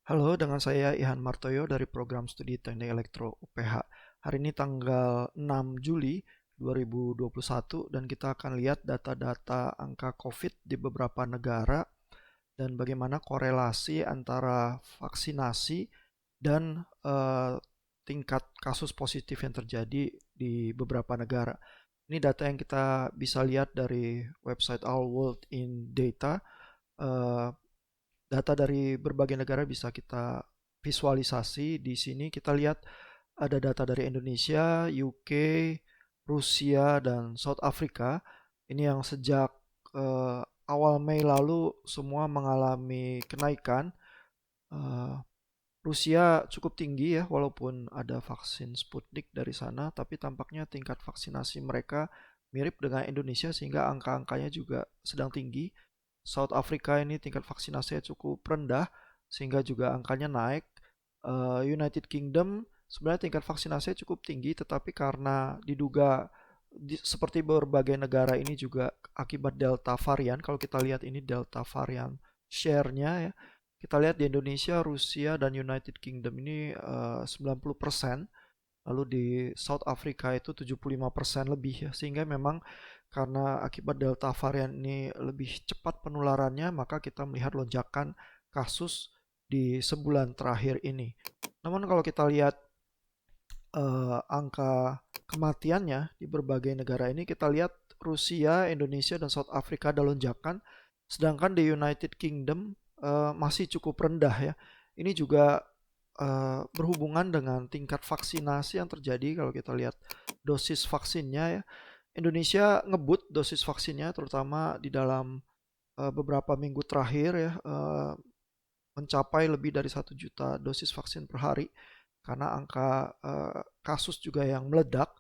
Halo, dengan saya Ihan Martoyo dari program studi Teknik Elektro UPH. Hari ini tanggal 6 Juli 2021 dan kita akan lihat data-data angka COVID di beberapa negara dan bagaimana korelasi antara vaksinasi dan tingkat kasus positif yang terjadi di beberapa negara. Ini data yang kita bisa lihat dari website Our World in Data. Eh, Data dari berbagai negara bisa kita visualisasi. Di sini kita lihat ada data dari Indonesia, UK, Rusia, dan South Africa. Ini yang sejak awal Mei lalu semua mengalami kenaikan. Eh, Rusia cukup tinggi ya, walaupun ada vaksin Sputnik dari sana, tapi tampaknya tingkat vaksinasi mereka mirip dengan Indonesia sehingga angka-angkanya juga sedang tinggi. South Africa ini tingkat vaksinasinya cukup rendah sehingga juga angkanya naik. United Kingdom sebenarnya tingkat vaksinasinya cukup tinggi, tetapi karena diduga seperti berbagai negara ini juga akibat Delta varian. Kalau kita lihat ini Delta varian share-nya ya, kita lihat di Indonesia, Rusia, dan United Kingdom ini 90%, lalu di South Africa itu 75% lebih ya. Sehingga memang karena akibat Delta varian ini lebih cepat penularannya, maka kita melihat lonjakan kasus di sebulan terakhir ini. Namun kalau kita lihat angka kematiannya di berbagai negara ini, kita lihat Rusia, Indonesia, dan South Africa ada lonjakan, sedangkan di United Kingdom masih cukup rendah ya. Ini juga berhubungan dengan tingkat vaksinasi yang terjadi. Kalau kita lihat dosis vaksinnya ya, Indonesia ngebut dosis vaksinnya terutama di dalam beberapa minggu terakhir ya, mencapai lebih dari 1 juta dosis vaksin per hari karena angka kasus juga yang meledak.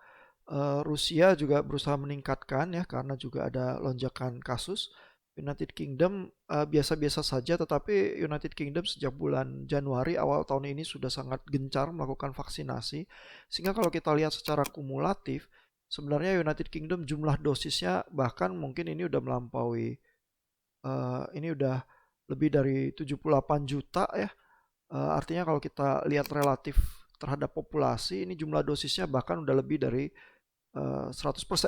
Rusia juga berusaha meningkatkan ya karena juga ada lonjakan kasus. United Kingdom biasa-biasa saja, tetapi United Kingdom sejak bulan Januari awal tahun ini sudah sangat gencar melakukan vaksinasi. Sehingga kalau kita lihat secara kumulatif, sebenarnya United Kingdom jumlah dosisnya bahkan mungkin ini udah melampaui, ini udah lebih dari 78 juta ya. Artinya kalau kita lihat relatif terhadap populasi, ini jumlah dosisnya bahkan udah lebih dari 100%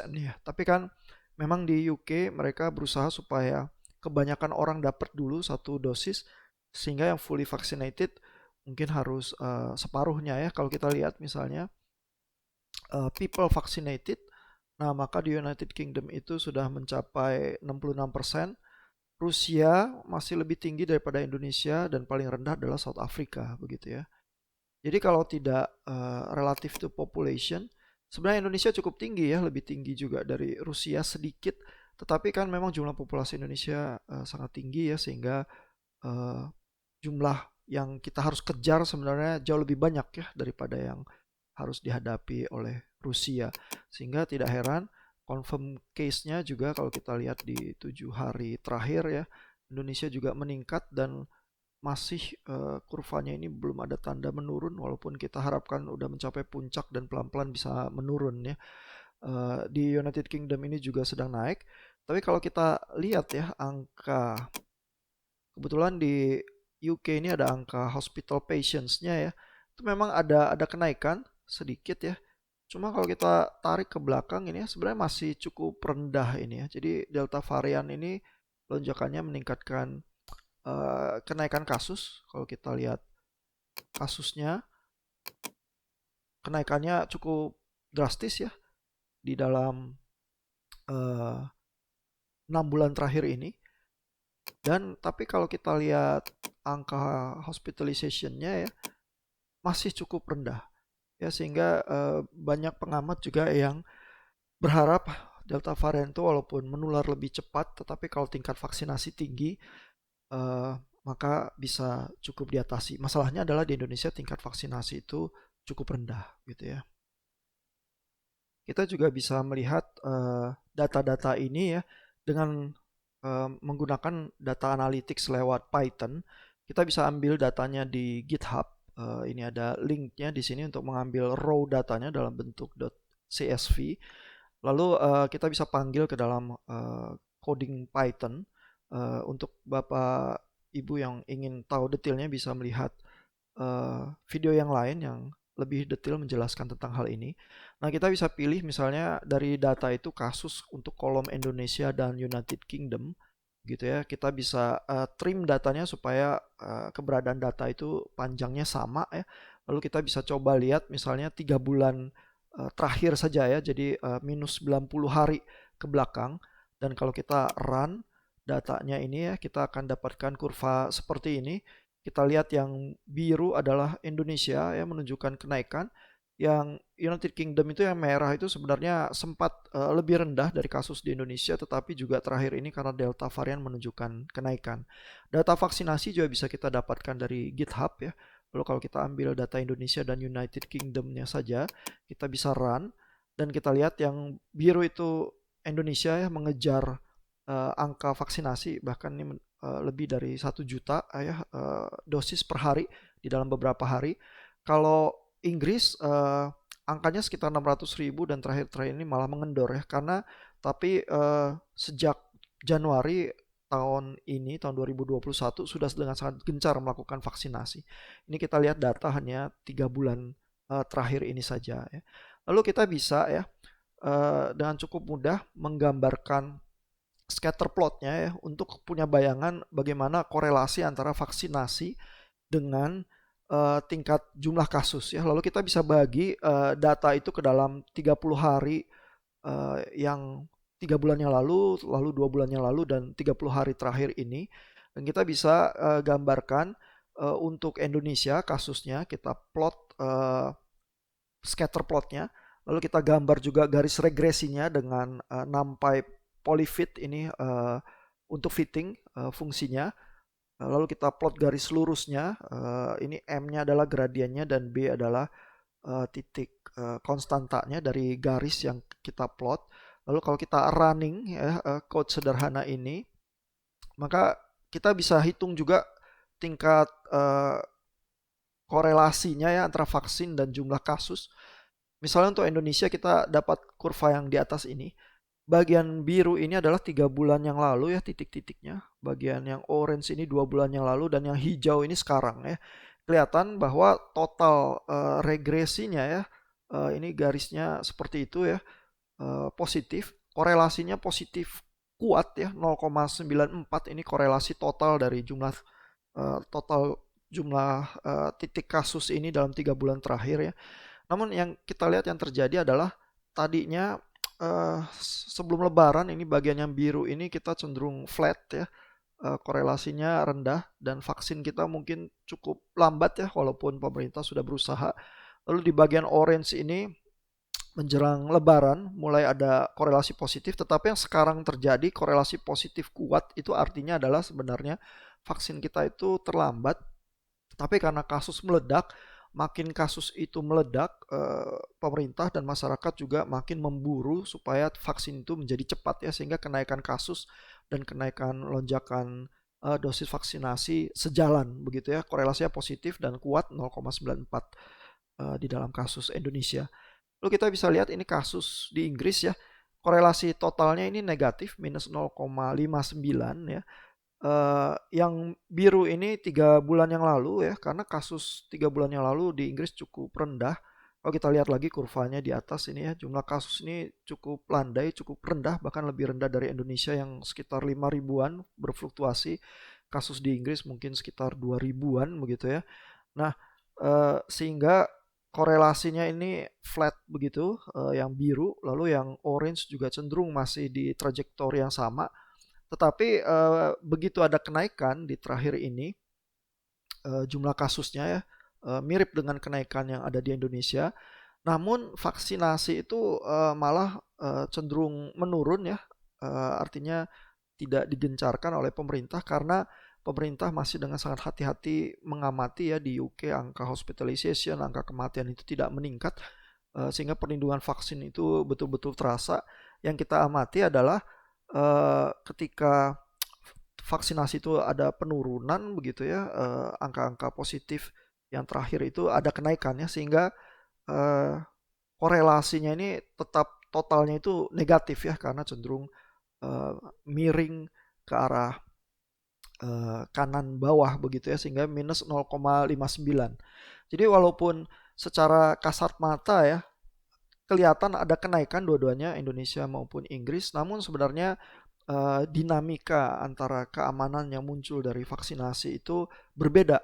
nih ya. Tapi kan memang di UK mereka berusaha supaya kebanyakan orang dapat dulu satu dosis sehingga yang fully vaccinated mungkin harus separuhnya ya. Kalau kita lihat misalnya people vaccinated, nah maka di United Kingdom itu sudah mencapai 66%. Rusia masih lebih tinggi daripada Indonesia dan paling rendah adalah South Africa begitu ya. Jadi kalau tidak relative to population, sebenarnya Indonesia cukup tinggi ya, lebih tinggi juga dari Rusia sedikit. Tetapi kan memang jumlah populasi Indonesia sangat tinggi ya, sehingga eh, jumlah yang kita harus kejar sebenarnya jauh lebih banyak ya daripada yang harus dihadapi oleh Rusia. Sehingga tidak heran confirm case-nya juga kalau kita lihat di 7 hari terakhir ya, Indonesia juga meningkat dan masih kurvanya ini belum ada tanda menurun walaupun kita harapkan udah mencapai puncak dan pelan-pelan bisa menurun ya. Di United Kingdom ini juga sedang naik. Tapi kalau kita lihat ya angka, kebetulan di UK ini ada angka hospital patients-nya ya. Itu memang ada kenaikan sedikit ya. Cuma kalau kita tarik ke belakang ini ya sebenarnya masih cukup rendah ini ya. Jadi Delta varian ini lonjakannya meningkatkan kenaikan kasus. Kalau kita lihat kasusnya, kenaikannya cukup drastis ya di dalam eh, 6 bulan terakhir ini. Dan tapi kalau kita lihat angka hospitalization-nya ya masih cukup rendah ya, sehingga banyak pengamat juga yang berharap Delta varian itu walaupun menular lebih cepat, tetapi kalau tingkat vaksinasi tinggi eh, maka bisa cukup diatasi. Masalahnya adalah di Indonesia tingkat vaksinasi itu cukup rendah gitu ya. Kita juga bisa melihat data-data ini ya dengan menggunakan data analytics lewat Python. Kita bisa ambil datanya di GitHub. Ini ada linknya di sini untuk mengambil raw datanya dalam bentuk .csv. Lalu kita bisa panggil ke dalam coding Python. Untuk Bapak Ibu yang ingin tahu detailnya bisa melihat video yang lain yang lebih detail menjelaskan tentang hal ini. Nah, kita bisa pilih misalnya dari data itu kasus untuk kolom Indonesia dan United Kingdom gitu ya. Kita bisa trim datanya supaya keberadaan data itu panjangnya sama ya. Lalu kita bisa coba lihat misalnya 3 bulan terakhir saja ya. Jadi minus 90 hari ke belakang. Dan kalau kita run datanya ini ya, kita akan dapatkan kurva seperti ini. Kita lihat yang biru adalah Indonesia ya, menunjukkan kenaikan. Yang United Kingdom itu yang merah itu sebenarnya sempat lebih rendah dari kasus di Indonesia, tetapi juga terakhir ini karena Delta varian menunjukkan kenaikan. Data vaksinasi juga bisa kita dapatkan dari GitHub ya. Lalu kalau kita ambil data Indonesia dan United Kingdom-nya saja, kita bisa run dan kita lihat yang biru itu Indonesia ya, mengejar angka vaksinasi, bahkan ini lebih dari 1 juta ya dosis per hari di dalam beberapa hari. Kalau Inggris angkanya sekitar 600.000 dan terakhir-terakhir ini malah mengendor ya, karena tapi sejak Januari tahun ini, tahun 2021 sudah dengan sangat gencar melakukan vaksinasi. Ini kita lihat data hanya 3 bulan terakhir ini saja ya. Lalu kita bisa ya dengan cukup mudah menggambarkan scatter plotnya ya untuk punya bayangan bagaimana korelasi antara vaksinasi dengan tingkat jumlah kasus ya. Lalu kita bisa bagi data itu ke dalam 30 hari yang 3 bulan yang lalu, lalu 2 bulan yang lalu, dan 30 hari terakhir ini. Dan kita bisa gambarkan untuk Indonesia kasusnya, kita plot scatter plotnya. Lalu kita gambar juga garis regresinya dengan NumPy polyfit ini untuk fitting fungsinya. Lalu kita plot garis lurusnya, ini M-nya adalah gradiennya dan B adalah titik konstantanya dari garis yang kita plot. Lalu kalau kita running ya code sederhana ini, maka kita bisa hitung juga tingkat korelasinya ya antara vaksin dan jumlah kasus. Misalnya untuk Indonesia kita dapat kurva yang di atas ini. Bagian biru ini adalah 3 bulan yang lalu ya titik-titiknya. Bagian yang orange ini 2 bulan yang lalu dan yang hijau ini sekarang ya. Kelihatan bahwa total regresinya ya, ini garisnya seperti itu ya, positif. Korelasinya positif kuat ya, 0,94 ini korelasi total dari total jumlah titik kasus ini dalam 3 bulan terakhir ya. Namun yang kita lihat yang terjadi adalah tadinya sebelum Lebaran ini bagian yang biru ini kita cenderung flat ya, korelasinya rendah dan vaksin kita mungkin cukup lambat ya walaupun pemerintah sudah berusaha. Lalu di bagian orange ini menjelang Lebaran mulai ada korelasi positif, tetapi yang sekarang terjadi korelasi positif kuat itu artinya adalah sebenarnya vaksin kita itu terlambat, tapi karena kasus meledak, makin kasus itu meledak, pemerintah dan masyarakat juga makin memburu supaya vaksin itu menjadi cepat ya, sehingga kenaikan kasus dan kenaikan lonjakan dosis vaksinasi sejalan begitu ya, korelasinya positif dan kuat 0,94 di dalam kasus Indonesia. Lalu kita bisa lihat ini kasus di Inggris ya, korelasi totalnya ini negatif minus 0,59 ya. Yang biru ini 3 bulan yang lalu ya, karena kasus 3 bulan yang lalu di Inggris cukup rendah. Kalau kita lihat lagi kurvanya di atas ini ya, jumlah kasus ini cukup landai, cukup rendah, bahkan lebih rendah dari Indonesia yang sekitar 5 ribuan berfluktuasi. Kasus di Inggris mungkin sekitar 2 ribuan begitu ya. Nah, sehingga korelasinya ini flat begitu, yang biru, lalu yang orange juga cenderung masih di trajektori yang sama. Tetapi begitu ada kenaikan di terakhir ini, jumlah kasusnya ya mirip dengan kenaikan yang ada di Indonesia. Namun vaksinasi itu malah cenderung menurun ya, artinya tidak digencarkan oleh pemerintah karena pemerintah masih dengan sangat hati-hati mengamati ya di UK angka hospitalization, angka kematian itu tidak meningkat, sehingga perlindungan vaksin itu betul-betul terasa. Yang kita amati adalah ketika vaksinasi itu ada penurunan begitu ya, angka-angka positif yang terakhir itu ada kenaikannya sehingga korelasinya ini tetap totalnya itu negatif ya karena cenderung miring ke arah kanan bawah begitu ya, sehingga minus 0,59. Jadi walaupun secara kasat mata ya kelihatan ada kenaikan dua-duanya Indonesia maupun Inggris, namun sebenarnya dinamika antara keamanan yang muncul dari vaksinasi itu berbeda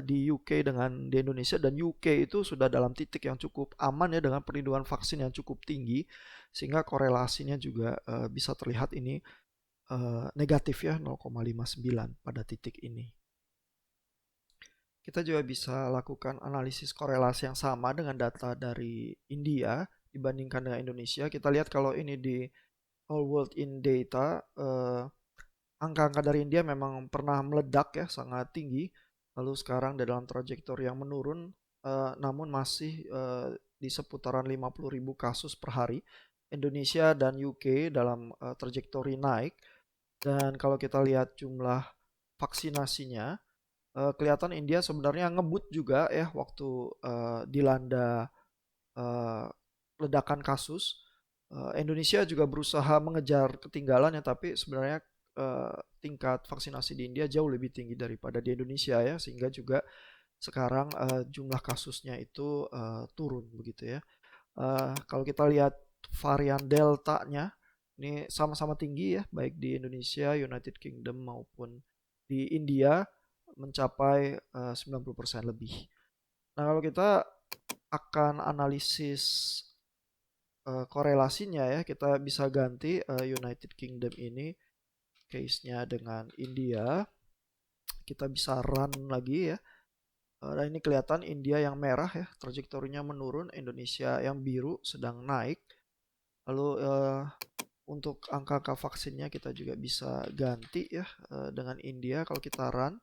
di UK dengan di Indonesia, dan UK itu sudah dalam titik yang cukup aman ya dengan perlindungan vaksin yang cukup tinggi, sehingga korelasinya juga bisa terlihat ini negatif ya 0,59 pada titik ini. Kita juga bisa lakukan analisis korelasi yang sama dengan data dari India dibandingkan dengan Indonesia. Kita lihat kalau ini di All World in Data, angka-angka dari India memang pernah meledak ya, sangat tinggi. Lalu sekarang dalam trajektori yang menurun, namun masih di seputaran 50.000 kasus per hari. Indonesia dan UK dalam trajektori naik. Dan kalau kita lihat jumlah vaksinasinya, kelihatan India sebenarnya ngebut juga ya waktu dilanda ledakan kasus. Indonesia juga berusaha mengejar ketinggalan ya, tapi sebenarnya tingkat vaksinasi di India jauh lebih tinggi daripada di Indonesia ya, sehingga juga sekarang jumlah kasusnya itu turun begitu ya. Kalau kita lihat varian Delta-nya, ini sama-sama tinggi ya, baik di Indonesia, United Kingdom maupun di India, mencapai 90% lebih. Nah, kalau kita akan analisis korelasinya ya, kita bisa ganti United Kingdom ini case-nya dengan India. Kita bisa run lagi ya. Dan ini kelihatan India yang merah ya, trajektorinya menurun, Indonesia yang biru sedang naik. Lalu untuk angka-angka vaksinnya kita juga bisa ganti ya dengan India. Kalau kita run,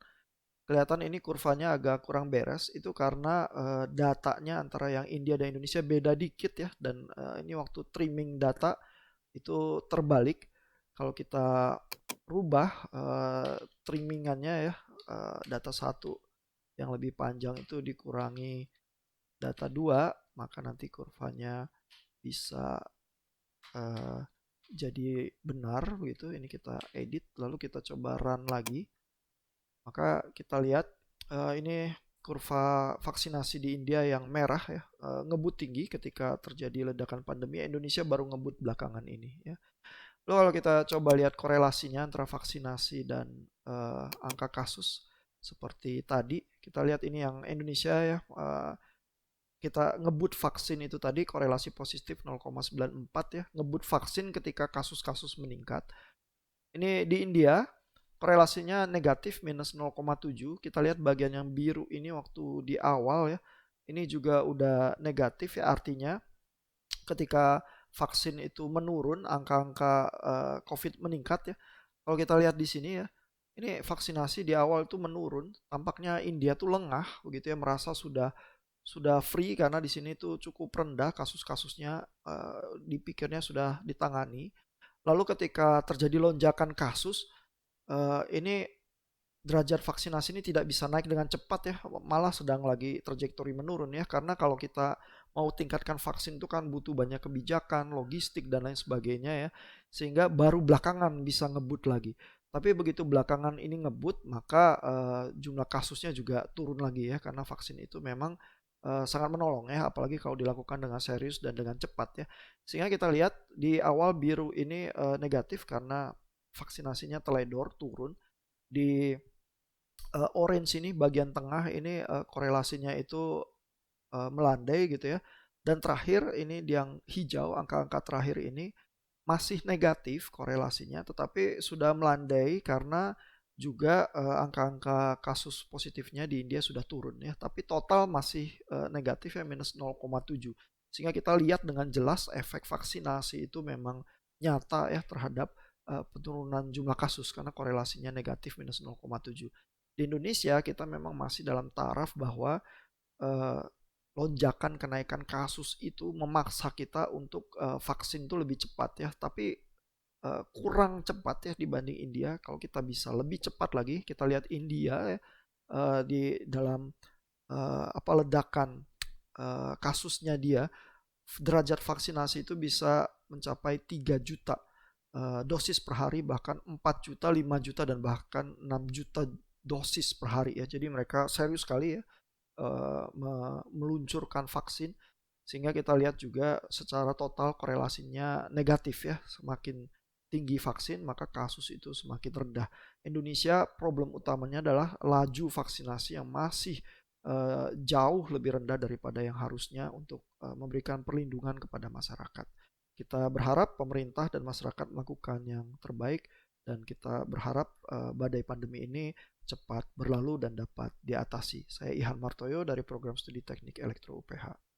kelihatan ini kurvanya agak kurang beres. Itu karena datanya antara yang India dan Indonesia beda dikit ya. Dan ini waktu trimming data itu terbalik. Kalau kita rubah trimmingannya ya, data 1 yang lebih panjang itu dikurangi data 2, maka nanti kurvanya bisa jadi benar begitu. Ini kita edit lalu kita coba run lagi, maka kita lihat ini kurva vaksinasi di India yang merah ya, ngebut tinggi ketika terjadi ledakan pandemi. Indonesia baru ngebut belakangan ini ya. Lalu kalau kita coba lihat korelasinya antara vaksinasi dan angka kasus seperti tadi, kita lihat ini yang Indonesia ya, kita ngebut vaksin itu tadi korelasi positif 0,94 ya, ngebut vaksin ketika kasus-kasus meningkat. Ini di India korelasinya negatif minus 0,7. Kita lihat bagian yang biru ini waktu di awal ya, ini juga udah negatif ya, artinya ketika vaksin itu menurun, angka-angka COVID meningkat ya. Kalau kita lihat di sini ya, ini vaksinasi di awal itu menurun, tampaknya India tuh lengah begitu ya, merasa sudah free karena di sini tuh cukup rendah kasus-kasusnya, dipikirnya sudah ditangani. Lalu ketika terjadi lonjakan kasus, ini derajat vaksinasi ini tidak bisa naik dengan cepat ya, malah sedang lagi trajektori menurun ya, karena kalau kita mau tingkatkan vaksin itu kan butuh banyak kebijakan, logistik dan lain sebagainya ya, sehingga baru belakangan bisa ngebut lagi. Tapi begitu belakangan ini ngebut, maka jumlah kasusnya juga turun lagi ya, karena vaksin itu memang sangat menolong ya, apalagi kalau dilakukan dengan serius dan dengan cepat ya. Sehingga kita lihat di awal biru ini negatif karena vaksinasinya teledor turun. Di orange ini bagian tengah ini korelasinya itu melandai gitu ya. Dan terakhir ini yang hijau, angka-angka terakhir ini masih negatif korelasinya, tetapi sudah melandai karena juga angka-angka kasus positifnya di India sudah turun ya, tapi total masih negatif ya, minus 0,7. Sehingga kita lihat dengan jelas efek vaksinasi itu memang nyata ya terhadap penurunan jumlah kasus karena korelasinya negatif minus 0,7. Di Indonesia kita memang masih dalam taraf bahwa eh, lonjakan kenaikan kasus itu memaksa kita untuk vaksin itu lebih cepat ya, tapi kurang cepat ya dibanding India. Kalau kita bisa lebih cepat lagi, kita lihat India ya, di dalam ledakan kasusnya dia, derajat vaksinasi itu bisa mencapai 3 juta dosis per hari, bahkan 4 juta, 5 juta, dan bahkan 6 juta dosis per hari ya. Jadi mereka serius sekali ya meluncurkan vaksin, sehingga kita lihat juga secara total korelasinya negatif ya. Semakin tinggi vaksin maka kasus itu semakin rendah. Indonesia problem utamanya adalah laju vaksinasi yang masih jauh lebih rendah daripada yang harusnya untuk memberikan perlindungan kepada masyarakat. Kita berharap pemerintah dan masyarakat melakukan yang terbaik, dan kita berharap badai pandemi ini cepat berlalu dan dapat diatasi. Saya Ihan Martoyo dari Program Studi Teknik Elektro UPH.